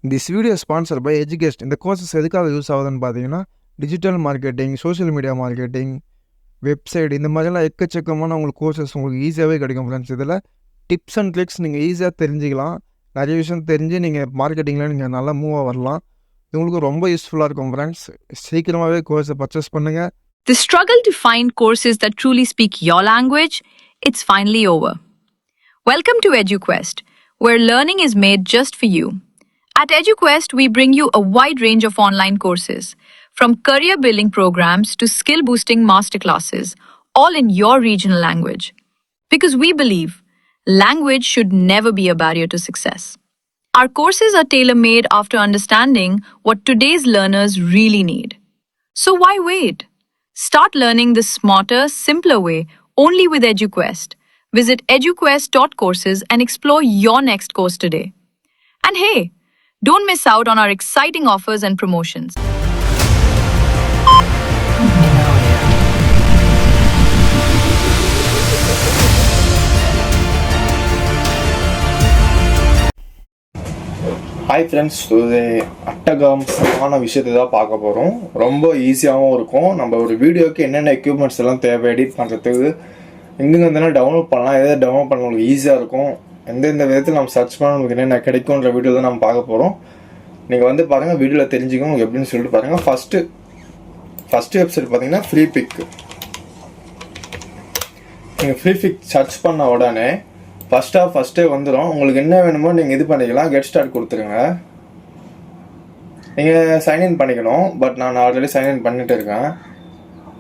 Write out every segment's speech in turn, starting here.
This video is sponsored by Educast. இந்த courses எதுக்காக use ஆகுதுன்னு பார்த்தீங்கன்னா digital marketing, social media marketing, website இந்த மாதிரிலாம் எக்கச்சக்கமான உங்களுக்கு கோர்சஸ் உங்களுக்கு ஈஸியாகவே கிடைக்கும் ஃப்ரெண்ட்ஸ். இதில் டிப்ஸ் அண்ட் ட்ரிக்ஸ் நீங்கள் ஈஸியாக தெரிஞ்சுக்கலாம். நிறைய விஷயம் தெரிஞ்சு நீங்கள் மார்க்கெட்டிங்கில் நீங்கள் நல்லா மூவாக வரலாம். இது உங்களுக்கு ரொம்ப யூஸ்ஃபுல்லாக இருக்கும் ஃப்ரெண்ட்ஸ். சீக்கிரமாகவே கோர்ஸை பர்ச்சேஸ் பண்ணுங்கள். The struggle to find courses that truly speak your language, it's finally over. Welcome to EduQuest, where learning is made just for you. At EduQuest, we bring you a wide range of online courses, from career building programs to skill boosting masterclasses, all in your regional language. Because we believe language should never be a barrier to success. Our courses are tailor-made after understanding what today's learners really need. So why wait? Start learning the smarter, simpler way only with EduQuest. Visit eduquest.courses and explore your next course today. And hey, don't miss out on our exciting offers and promotions. Hi friends, இது அட்டகாசமான விஷயத்தை தான் பார்க்க போகிறோம். ரொம்ப ஈஸியாகவும் இருக்கும். நம்ம ஒரு வீடியோக்கு என்னென்ன எக்யூப்மெண்ட்ஸ் எல்லாம் தேவை எடிட் பண்ணுறதுக்கு, எங்கெங்கே இருந்தாலும் டவுன்லோட் பண்ணலாம், எதாவது டவுன்லோட் பண்ண உங்களுக்கு ஈஸியாக இருக்கும், எந்தெந்த விதத்தில் நம்ம சர்ச் பண்ண உங்களுக்கு என்னென்ன கிடைக்கும்ன்ற வீடியோ தான் நம்ம பார்க்க போகிறோம். நீங்கள் வந்து பாருங்கள், வீடியோவில் தெரிஞ்சுக்கணும் உங்களுக்கு எப்படின்னு சொல்லிட்டு பாருங்கள். ஃபஸ்ட்டு வெப்சைட் பார்த்தீங்கன்னா ஃப்ரீ பிக். நீங்கள் ஃப்ரீ பிக் சர்ச் பண்ண உடனே ஃபஸ்ட்டே வந்துடும். உங்களுக்கு என்ன வேணுமோ நீங்கள் இது பண்ணிக்கலாம். கெட் ஸ்டார்ட் கொடுத்துருங்க. நீங்கள் சைன்இன் பண்ணிக்கணும். பட் நான் ஆல்ரெடி சைன்இன் பண்ணிட்டு இருக்கேன்.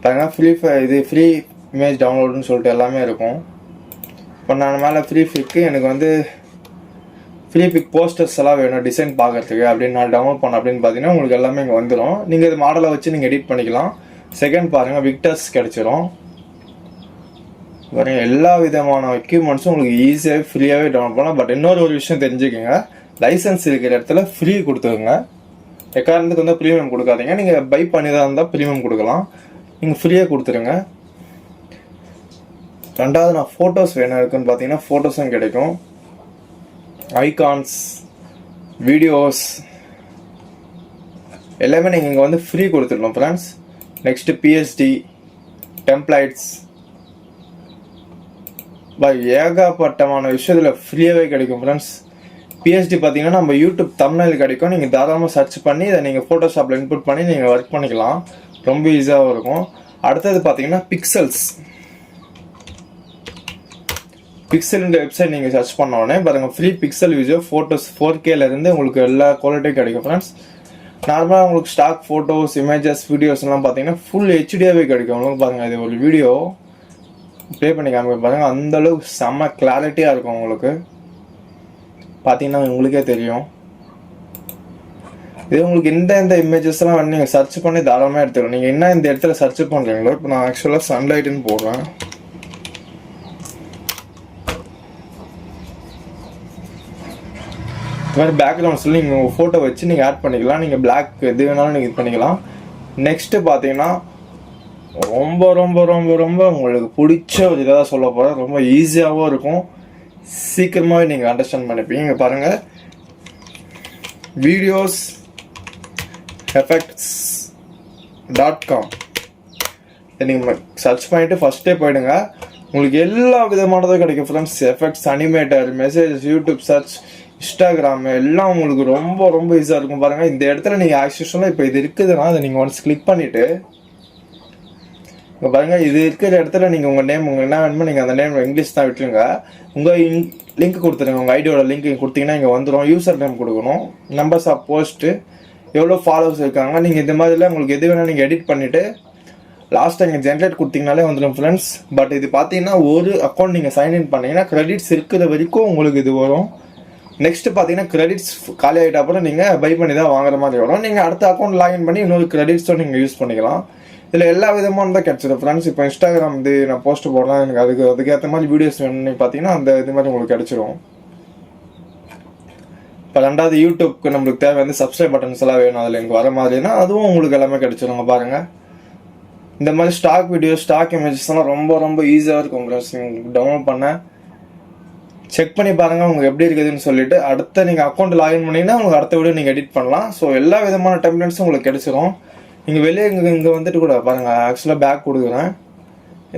பாருங்கள், ஃப்ரீ இமேஜ் டவுன்லோடுன்னு சொல்லிட்டு எல்லாமே இருக்கும். இப்போ நான் மேலே ஃப்ரீ பிக்கு எனக்கு வந்து ஃப்ரீ பிக் போஸ்டர்ஸ் எல்லாம் வேணும் டிசைன் பார்க்கறதுக்கு அப்படின்னு நான் டவுன்லோட் பண்ண அப்படின்னு பார்த்தீங்கன்னா உங்களுக்கு எல்லாமே இங்கே வந்துடும். நீங்கள் இது மாடலை வச்சு நீங்கள் எடிட் பண்ணிக்கலாம். செகண்ட் பாருங்கள், விக்டர்ஸ் கிடச்சிரும். பாருங்கள், எல்லா விதமான எக்யூப்மெண்ட்ஸும் உங்களுக்கு ஈஸியாக ஃப்ரீயாகவே டவுன்லோட் பண்ணலாம். பட் இன்னொரு விஷயம் தெரிஞ்சுக்கோங்க, லைசன்ஸ் இருக்கிற இடத்துல ஃப்ரீ கொடுத்துருங்க. எக்காரணத்துக்கு வந்து ப்ரீமியம் கொடுக்காதீங்க. நீங்கள் பை பண்ணி தான் இருந்தால் ப்ரீமியம் கொடுக்கலாம். நீங்கள் ஃப்ரீயாக கொடுத்துருங்க. ரெண்டாவது, நான் ஃபோட்டோஸ் வேணும் இருக்குன்னு பார்த்தீங்கன்னா ஃபோட்டோஸும் கிடைக்கும். ஐகான்ஸ், வீடியோஸ் எல்லாமே நீங்கள் இங்கே வந்து ஃப்ரீ கொடுத்துடணும் ஃப்ரெண்ட்ஸ். நெக்ஸ்ட்டு பிஎஸ்டி, டெம்ப்ளைட்ஸ், ஏகப்பட்டமான விஷயத்தில் ஃப்ரீயாகவே கிடைக்கும் ஃப்ரெண்ட்ஸ். பிஎஸ்டி பார்த்தீங்கன்னா நம்ம யூடியூப் தம்ப்நெயில் கிடைக்கும். நீங்கள் தாராளமாக சர்ச் பண்ணி இதை நீங்கள் ஃபோட்டோஷாப்பில் இன்புட் பண்ணி நீங்கள் ஒர்க் பண்ணிக்கலாம். ரொம்ப ஈஸியாகவும் இருக்கும். அடுத்தது பார்த்தீங்கன்னா பிக்சல்ன்ற வெப்சைட் நீங்கள் சர்ச் பண்ண உடனே பாருங்கள், ஃப்ரீ பிக்சல் வீடியோ ஃபோட்டோஸ் 4Kலேருந்து உங்களுக்கு எல்லா குவாலிட்டியும் கிடைக்கும் ஃப்ரெண்ட்ஸ். நார்மலாக உங்களுக்கு ஸ்டாக் ஃபோட்டோஸ், இமேஜஸ், வீடியோஸ்லாம் பார்த்தீங்கன்னா ஃபுல் ஹெச்டியாகவே கிடைக்கும். உங்களுக்கு பாருங்கள், இது ஒரு வீடியோ ப்ளே பண்ணி காமிக்க பாருங்கள், அந்தளவுக்கு செம்ம கிளாரிட்டியாக இருக்கும். உங்களுக்கு பார்த்தீங்கன்னா உங்களுக்கே தெரியும். இது உங்களுக்கு எந்த இமேஜஸ்லாம் வந்து நீங்கள் சர்ச் பண்ணி தாராளமாக எடுத்துக்கலாம். நீங்கள் என்ன இந்த இடத்துல சர்ச் பண்ணுறீங்களோ, இப்போ நான் ஆக்சுவலாக சன்லைட்டுன்னு போடுறேன். இது மாதிரி பேக்ரவுண்ட் சொல்லி நீங்கள் உங்கள் ஃபோட்டோ வச்சு நீங்கள் ஆட் பண்ணிக்கலாம். நீங்கள் பிளாக் எது வேணாலும் நீங்கள் இது பண்ணிக்கலாம். நெக்ஸ்ட்டு பார்த்தீங்கன்னா ரொம்ப ரொம்ப ரொம்ப ரொம்ப உங்களுக்கு பிடிச்ச ஒரு இதாக சொல்ல போகிறேன். ரொம்ப ஈஸியாகவும் இருக்கும், சீக்கிரமாகவே நீங்கள் அண்டர்ஸ்டாண்ட் பண்ணிப்பீங்க. இங்கே பாருங்கள், வீடியோஸ் effects.com இதை நீங்கள் சர்ச் பண்ணிவிட்டு ஃபஸ்ட்டே போயிடுங்க. உங்களுக்கு எல்லா விதமானதும் கிடைக்கும் friends. Effects, animator, messages, YouTube search, Instagram எல்லாம் உங்களுக்கு ரொம்ப ரொம்ப ஈஸியாக இருக்கும். பாருங்கள், இந்த இடத்துல நீங்கள் ஆக்சுவலாக இப்போ இது இருக்குதுன்னா அதை நீங்கள் ஒன்ஸ் கிளிக் பண்ணிவிட்டு இங்கே பாருங்கள், இது இருக்கிற இடத்துல நீங்கள் உங்கள் நேம், உங்களுக்கு என்ன வேணுமோ நீங்கள் அந்த நேம் இங்கிலீஷ் தான் விட்டுருங்க. உங்கள் லிங்க் கொடுத்துருங்க. உங்கள் ஐடியோட லிங்க் கொடுத்தீங்கன்னா இங்கே வந்துடும். யூசர் நேம் கொடுக்கணும், நம்பர்ஸ் ஆஃப் போஸ்ட்டு, எவ்வளோ ஃபாலோவர்ஸ் இருக்காங்க. நீங்கள் இந்த மாதிரிலாம் உங்களுக்கு எது வேணால் நீங்கள் எடிட் பண்ணிவிட்டு லாஸ்ட்டாக நீங்கள் ஜென்ரேட் கொடுத்தீங்கனாலே வந்துடும் ஃப்ரெண்ட்ஸ். பட் இது பார்த்தீங்கன்னா ஒரு அக்கௌண்ட் நீங்கள் சைன்இன் பண்ணிங்கன்னா கிரெடிட்ஸ் இருக்கிற வரைக்கும் உங்களுக்கு இது வரும். நெக்ஸ்ட்டு பார்த்தீங்கன்னா கிரெடிட்ஸ் காலி ஆகிட்ட அப்புறம் நீங்கள் பை பண்ணி தான் வாங்குற மாதிரி வரும். நீங்கள் அடுத்த அக்கௌண்ட் லாகின் பண்ணி இன்னொரு கிரெடிட்ஸும் நீங்கள் யூஸ் பண்ணிக்கலாம். இதில் எல்லா விதமான தான் கிடச்சிடும் ஃப்ரெண்ட்ஸ். இப்போ இன்ஸ்டாகிராம் இது நான் போஸ்ட் போடுறேன், எனக்கு அதுக்கேற்ற மாதிரி வீடியோஸ் வேணும்னு பார்த்தீங்கன்னா அந்த இது மாதிரி உங்களுக்கு கிடச்சிரும். இப்போ ரெண்டாவது, யூடியூப்க்கு நம்மளுக்கு தேவை வந்து சப்ஸ்கிரைப் பட்டன்ஸ் எல்லாம் வேணும், அதில் எனக்கு வர மாதிரினா அதுவும் உங்களுக்கு எல்லாமே கிடச்சிருங்க. பாருங்கள், இந்த மாதிரி ஸ்டாக் வீடியோ, ஸ்டாக் இமேஜஸ் எல்லாம் ரொம்ப ரொம்ப ஈஸியாக இருக்கும் ஃப்ரெண்ட்ஸ். உங்களுக்கு டவுன்லோட் பண்ண செக் பண்ணி பாருங்கள் உங்களுக்கு எப்படி இருக்குதுன்னு சொல்லிட்டு. அடுத்த நீங்கள் அக்கௌண்ட் லாகின் பண்ணிங்கன்னா உங்களுக்கு அடுத்த வீடியோ நீங்கள் எடிட் பண்ணலாம். ஸோ எல்லா விதமான டெம்ப்ளேட்ஸும் உங்களுக்கு கிடைச்சிரும். நீங்கள் வெளியே இங்கே வந்துட்டு கூட பாருங்கள், ஆக்சுவலாக பேக் கொடுக்குறேன்.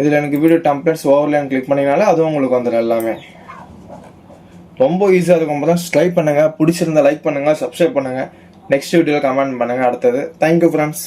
இதில் எனக்கு வீடியோ டெம்ப்ளேட்ஸ் ஓவர்லேன்னு கிளிக் பண்ணிங்கனாலே அதுவும் உங்களுக்கு வந்துடும். எல்லாமே ரொம்ப ஈஸியாக இருக்கும். தான் ட்ரை பண்ணுங்கள். பிடிச்சிருந்தா லைக் பண்ணுங்கள், சப்ஸ்கிரைப் பண்ணுங்கள். நெக்ஸ்ட் வீடியோவில் கமெண்ட் பண்ணுங்கள். அடுத்தது தேங்க்யூ ஃப்ரெண்ட்ஸ்.